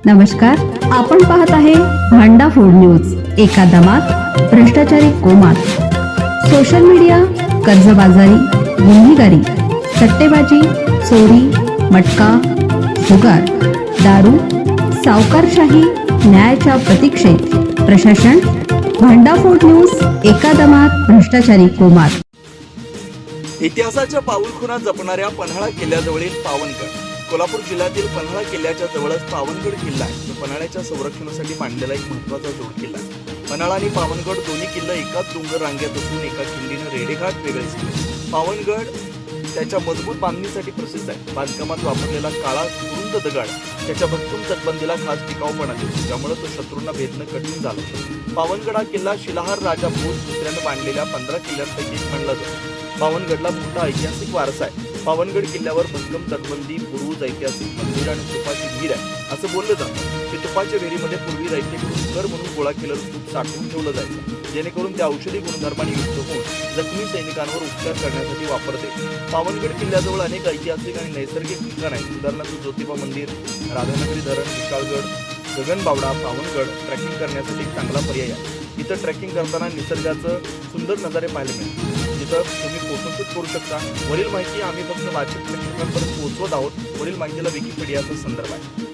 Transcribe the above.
नमस्कार, आपण पाहत आहे भांडा फूड न्यूज. एका दमात भ्रष्टाचारी कोमात. सोशल मीडिया, कर्जबाजारी, गुन्हेगारी, सट्टेबाजी, चोरी, मटका, जुगार, दारू, सावकारशाही, न्यायाच्या प्रतीक्षेत प्रशासन. भांडा फूड न्यूज. एका दमात भ्रष्टाचारी कोमात. इतिहासाच्या पाऊलखुणा जपणाऱ्या पन्हाळा किल्ल्याजवळील पावनगड. कोल्हापूर जिल्ह्यातील पन्हाळा किल्ल्याच्या जवळच पावनगड किल्ला आहे. तो पन्हाळ्याच्या संरक्षणासाठी बांधलेला एक महत्त्वाचा जोड किल्ला आहे. पन्हाळा आणि पावनगड दोन्ही किल्ले एकाच डोंगर रांगेत असून एका खिंडीनं रेडेघाट वेगळे केले. पावनगड त्याच्या मजबूत बांधणीसाठी प्रसिद्ध आहे. बांधकामात वापरलेला काळा कुरुंद दगड त्याच्या भक्कम तटबंदीला खास टिकाऊपणा देतो, ज्यामुळे तो शत्रूंना भेदणं कठीण झालं. पावनगड हा किल्ला शिलाहार राजा भोज दुसऱ्यानं बांधलेल्या 15 किल्ल्यांपैकी एक मानला जातो. पावनगडला मोठा ऐतिहासिक वारसा आहे. पावनगड किल्ल्यावर भक्कम तटबंदी, बुरुज, ऐतिहासिक मंदिर आणि तुपाची विहीर आहे असं बोललं जातं. की तुपाच्या विहिरीमध्ये पूर्वी दैत्यकडून कर म्हणून गोळा केलेलं तूप साठवून ठेवलं जायचं, जेणेकरून त्या औषधी गुणधर्माने युक्त होऊन जखमी सैनिकांवर उपचार करण्यासाठी वापरते. पावनगड किल्ल्याजवळ अनेक ऐतिहासिक आणि नैसर्गिक ठिकाणं आहेत. उदाहरणार्थ ज्योतिबा मंदिर, राधानगरी धरण, विशाळगड, गगनबावडा. पावनगड ट्रेकिंग करण्यासाठी एक चांगला पर्याय आहे. इथं ट्रेकिंग करताना निसर्गाचं सुंदर नजारे पाहायला मिळतात. तिथं तुम्ही फोटोशूट करू शकता. वरील माहिती आम्ही फक्त वाचित प्रेक्षकांपर्यंत पोहोचवत आहोत. वरील माहितीला विकिपीडियाचा संदर्भ आहे.